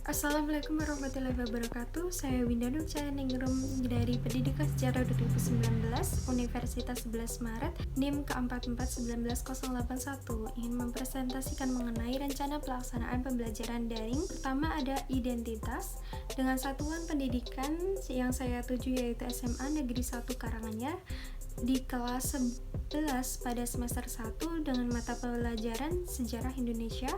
Assalamualaikum warahmatullahi wabarakatuh. Saya Winda Nur Cayaningrum dari Pendidikan Sejarah 2019 Universitas 11 Maret NIM ke441981 ingin mempresentasikan mengenai rencana pelaksanaan pembelajaran daring. Pertama ada identitas dengan satuan pendidikan yang saya tuju yaitu SMA Negeri 1 Karanganyar di kelas 11 pada semester 1 dengan mata pelajaran Sejarah Indonesia,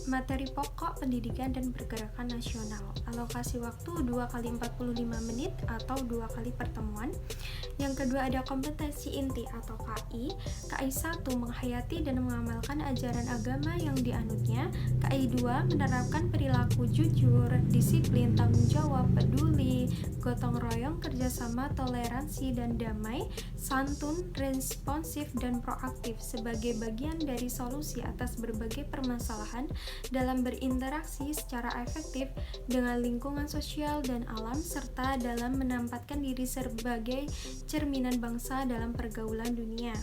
materi pokok pendidikan dan pergerakan nasional. Alokasi waktu 2 kali 45 menit atau 2 kali pertemuan. Yang kedua ada kompetensi inti atau KI. KI 1 menghayati dan mengamalkan ajaran agama yang dianutnya. KI 2 menerapkan perilaku jujur, disiplin, tanggung jawab, peduli, gotong royong, kerjasama, toleransi, dan damai, santun, responsif, dan proaktif sebagai bagian dari solusi atas berbagai permasalahan dalam berinteraksi secara efektif dengan lingkungan sosial dan alam serta dalam menempatkan diri sebagai cerminan bangsa dalam pergaulan dunia.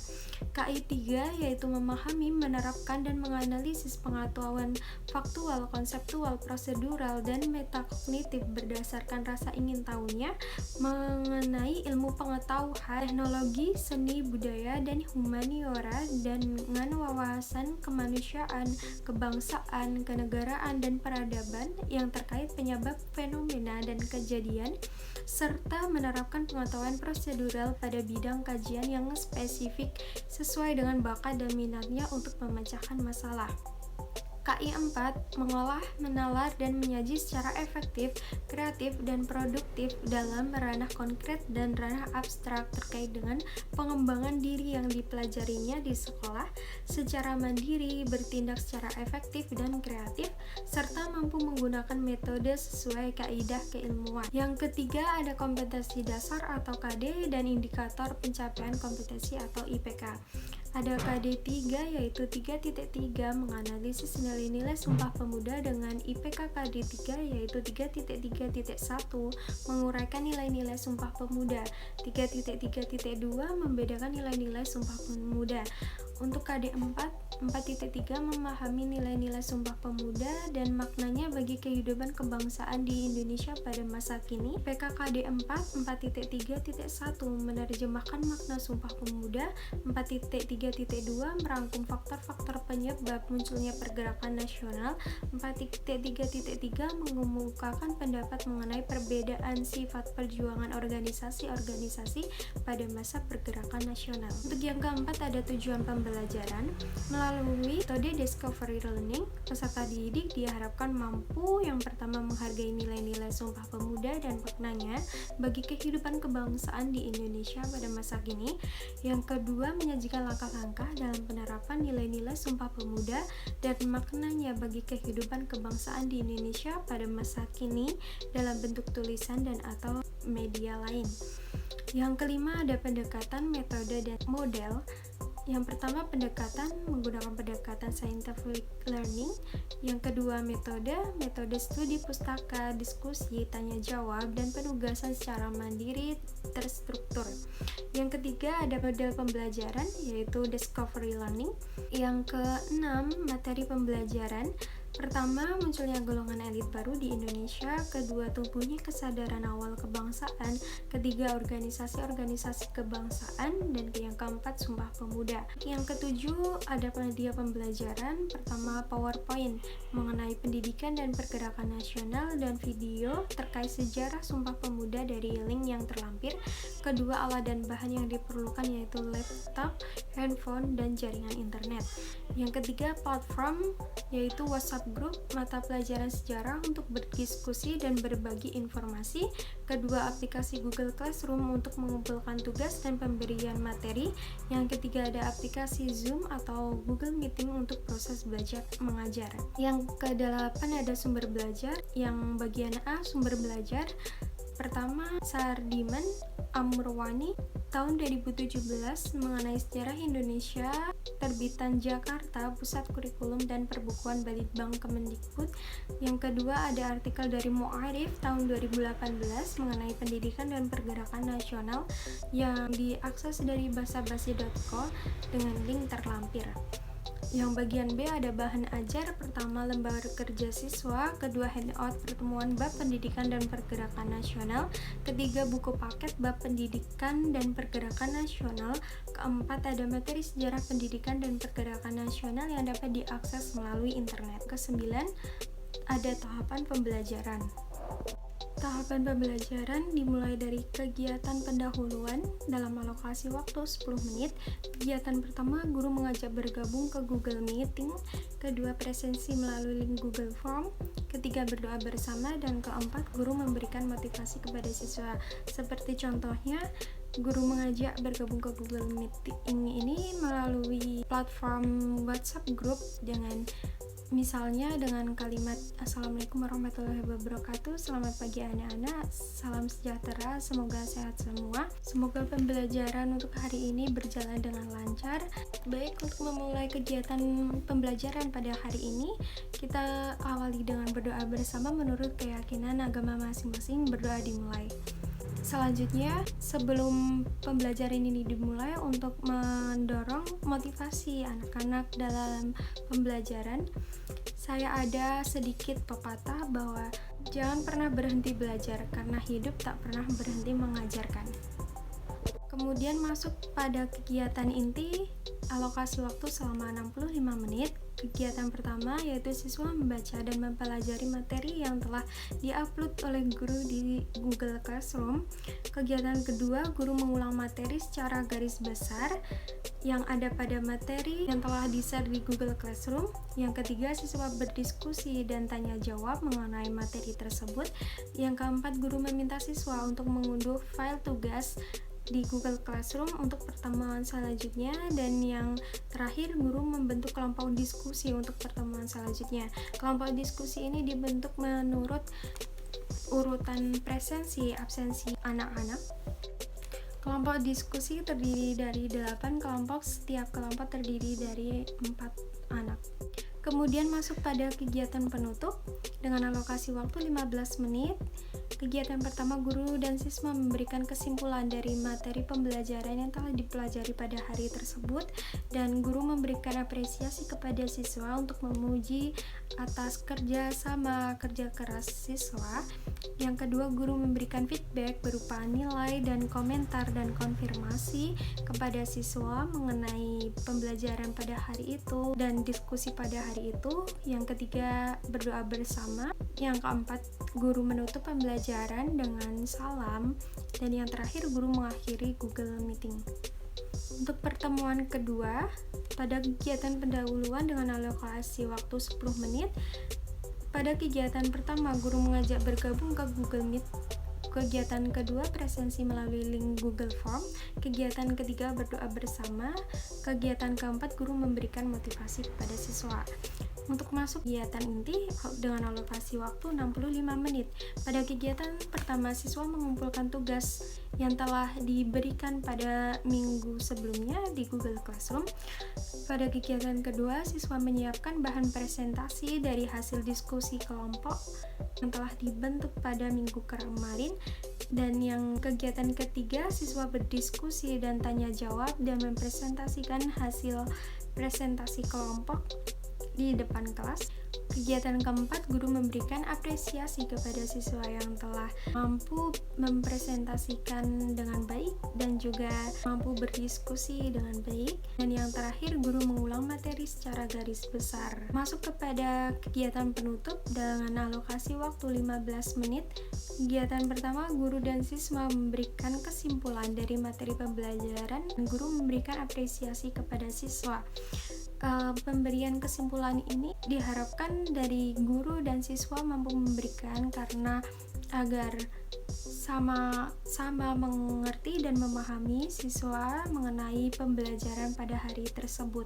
KI 3 yaitu memahami, menerapkan, dan menganalisis pengetahuan faktual, konseptual, prosedural, dan metakognitif berdasarkan rasa ingin tahunya mengenai ilmu pengetahuan, teknologi, seni, budaya, dan humaniora dengan wawasan kemanusiaan, kebangsaan, kenegaraan, dan peradaban yang terkait penyebab fenomena dan kejadian serta menerapkan pengetahuan prosedural pada bidang kajian yang spesifik sesuai dengan bakat dan minatnya untuk memecahkan masalah. KI 4 mengolah, menalar, dan menyaji secara efektif, kreatif, dan produktif dalam ranah konkret dan ranah abstrak terkait dengan pengembangan diri yang dipelajarinya di sekolah secara mandiri, bertindak secara efektif dan kreatif, serta mampu menggunakan metode sesuai kaidah keilmuan. Yang ketiga ada kompetensi dasar atau KD dan indikator pencapaian kompetensi atau IPK. Ada KD 3 yaitu 3.3 menganalisis nilai-nilai Sumpah Pemuda dengan IPK KD 3 yaitu 3.3.1 menguraikan nilai-nilai Sumpah Pemuda. 3.3.2 membedakan nilai-nilai Sumpah Pemuda. Untuk KD 4, 4.3 memahami nilai-nilai Sumpah Pemuda dan maknanya bagi kehidupan kebangsaan di Indonesia pada masa kini. PKKD 4, 4.3.1 menerjemahkan makna Sumpah Pemuda. 4.3.2 merangkum faktor-faktor penyebab munculnya pergerakan nasional. 4.3.3 mengemukakan pendapat mengenai perbedaan sifat perjuangan organisasi-organisasi pada masa pergerakan nasional. Untuk yang keempat ada tujuan pembelajaran. Melalui metode discovery learning, peserta didik diharapkan mampu yang pertama menghargai nilai-nilai Sumpah Pemuda dan maknanya bagi kehidupan kebangsaan di Indonesia pada masa kini. Yang kedua, menyajikan langkah-langkah dalam penerapan nilai-nilai Sumpah Pemuda dan maknanya bagi kehidupan kebangsaan di Indonesia pada masa kini dalam bentuk tulisan dan atau media lain. Yang kelima ada pendekatan, metode, dan model. Yang pertama menggunakan pendekatan scientific learning. Yang kedua metode studi pustaka, diskusi, tanya jawab, dan penugasan secara mandiri terstruktur. Yang ketiga ada model pembelajaran yaitu discovery learning. Yang keenam materi pembelajaran. Pertama, munculnya golongan elit baru di Indonesia. Kedua, tumbuhnya kesadaran awal kebangsaan. Ketiga, organisasi-organisasi kebangsaan. Dan yang keempat, Sumpah Pemuda. Yang ketujuh, ada penyedia pembelajaran. Pertama, PowerPoint mengenai pendidikan dan pergerakan nasional dan video terkait sejarah Sumpah Pemuda dari link yang terlampir. Kedua, alat dan bahan yang diperlukan yaitu laptop, handphone, dan jaringan internet. Yang ketiga, platform yaitu WhatsApp grup, mata pelajaran sejarah untuk berdiskusi dan berbagi informasi. Kedua, aplikasi Google Classroom untuk mengumpulkan tugas dan pemberian materi. Yang ketiga, ada aplikasi Zoom atau Google Meeting untuk proses belajar mengajar. Yang kedelapan ada sumber belajar. Yang bagian A, sumber belajar. Pertama, Sardiman Amurwani tahun 2017 mengenai sejarah Indonesia, terbitan Jakarta, Pusat Kurikulum dan Perbukuan Balitbang Kemendikbud. Yang kedua ada artikel dari Mu'arif tahun 2018 mengenai pendidikan dan pergerakan nasional yang diakses dari basabasi.co dengan link terlampir. Yang bagian B ada bahan ajar, pertama lembar kerja siswa, kedua handout pertemuan bab pendidikan dan pergerakan nasional, ketiga buku paket bab pendidikan dan pergerakan nasional, keempat ada materi sejarah pendidikan dan pergerakan nasional yang dapat diakses melalui internet. Kesembilan ada tahapan pembelajaran. Tahapan pembelajaran dimulai dari kegiatan pendahuluan dalam alokasi waktu 10 menit. Kegiatan pertama, guru mengajak bergabung ke Google Meeting. Kedua, presensi melalui link Google Form. Ketiga, berdoa bersama. Dan keempat, guru memberikan motivasi kepada siswa. Seperti contohnya, guru mengajak bergabung ke Google Meeting ini melalui platform WhatsApp group misalnya dengan kalimat Assalamualaikum warahmatullahi wabarakatuh, selamat pagi anak-anak, salam sejahtera, semoga sehat semua, semoga pembelajaran untuk hari ini berjalan dengan lancar. Baik, untuk memulai kegiatan pembelajaran pada hari ini, kita awali dengan berdoa bersama menurut keyakinan agama masing-masing. Berdoa dimulai. Selanjutnya, sebelum pembelajaran ini dimulai, untuk mendorong motivasi anak-anak dalam pembelajaran, saya ada sedikit pepatah bahwa jangan pernah berhenti belajar karena hidup tak pernah berhenti mengajarkan. Kemudian masuk pada kegiatan inti, alokasi waktu selama 65 menit. Kegiatan pertama yaitu siswa membaca dan mempelajari materi yang telah diupload oleh guru di Google Classroom. Kegiatan kedua, guru mengulang materi secara garis besar yang ada pada materi yang telah di-share di Google Classroom. Yang ketiga, siswa berdiskusi dan tanya jawab mengenai materi tersebut. Yang keempat, guru meminta siswa untuk mengunduh file tugas di Google Classroom untuk pertemuan selanjutnya. Dan yang terakhir, guru membentuk kelompok diskusi untuk pertemuan selanjutnya. Kelompok diskusi ini dibentuk menurut urutan presensi absensi anak-anak. Kelompok diskusi terdiri dari 8 kelompok, setiap kelompok terdiri dari 4 anak. Kemudian masuk pada kegiatan penutup dengan alokasi waktu 15 menit. Kegiatan pertama, guru dan siswa memberikan kesimpulan dari materi pembelajaran yang telah dipelajari pada hari tersebut, dan guru memberikan apresiasi kepada siswa untuk memuji atas kerja keras siswa. Yang kedua, guru memberikan feedback berupa nilai dan komentar dan konfirmasi kepada siswa mengenai pembelajaran pada hari itu dan diskusi pada hari itu. Yang ketiga, berdoa bersama. Yang keempat, guru menutup pembelajaran dengan salam. Dan yang terakhir, guru mengakhiri Google Meeting. Untuk pertemuan kedua, pada kegiatan pendahuluan dengan alokasi waktu 10 menit. Pada kegiatan pertama, guru mengajak bergabung ke Google Meet. Kegiatan kedua, presensi melalui link Google Form. Kegiatan ketiga, berdoa bersama. Kegiatan keempat, guru memberikan motivasi kepada siswa. Untuk masuk kegiatan inti dengan alokasi waktu 65 menit. Pada kegiatan pertama, siswa mengumpulkan tugas yang telah diberikan pada minggu sebelumnya di Google Classroom. Pada kegiatan kedua, siswa menyiapkan bahan presentasi dari hasil diskusi kelompok yang telah dibentuk pada minggu kemarin. Dan yang kegiatan ketiga, siswa berdiskusi dan tanya jawab dan mempresentasikan hasil presentasi kelompok di depan kelas. Kegiatan keempat, guru memberikan apresiasi kepada siswa yang telah mampu mempresentasikan dengan baik dan juga mampu berdiskusi dengan baik. Dan yang terakhir, guru mengulang materi secara garis besar. Masuk kepada kegiatan penutup dengan alokasi waktu 15 menit. Kegiatan pertama, guru dan siswa memberikan kesimpulan dari materi pembelajaran dan guru memberikan apresiasi kepada siswa. Pemberian kesimpulan ini diharapkan dari guru dan siswa mampu memberikan karena agar sama-sama mengerti dan memahami siswa mengenai pembelajaran pada hari tersebut.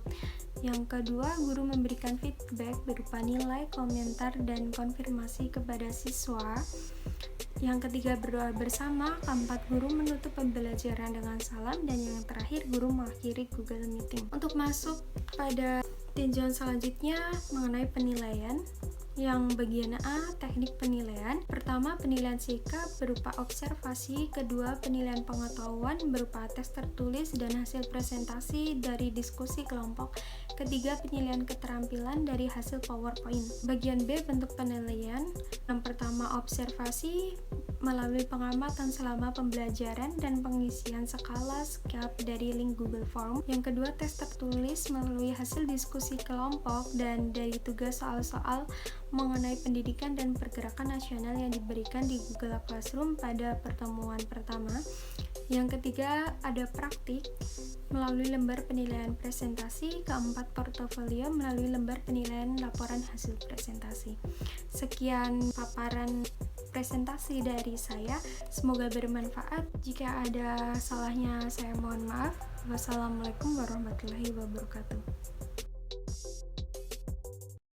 Yang kedua, guru memberikan feedback berupa nilai, komentar, dan konfirmasi kepada siswa. Yang ketiga, berdoa bersama. Keempat, guru menutup pembelajaran dengan salam. Dan yang terakhir, guru mengakhiri Google Meeting. Untuk masuk pada tinjauan selanjutnya mengenai penilaian. Yang bagian A, teknik penilaian. Pertama, penilaian sikap berupa observasi. Kedua, penilaian pengetahuan berupa tes tertulis dan hasil presentasi dari diskusi kelompok. Ketiga, penilaian keterampilan dari hasil PowerPoint. Bagian B, bentuk penilaian. Yang pertama, observasi melalui pengamatan selama pembelajaran dan pengisian skala SCAP dari link Google Form. Yang kedua, tes tertulis melalui hasil diskusi kelompok dan dari tugas soal-soal mengenai pendidikan dan pergerakan nasional yang diberikan di Google Classroom pada pertemuan pertama. Yang ketiga, ada praktik melalui lembar penilaian presentasi. Keempat, portofolio melalui lembar penilaian laporan hasil presentasi. Sekian paparan presentasi dari saya, semoga bermanfaat. Jika ada salahnya saya mohon maaf. Wassalamualaikum warahmatullahi wabarakatuh.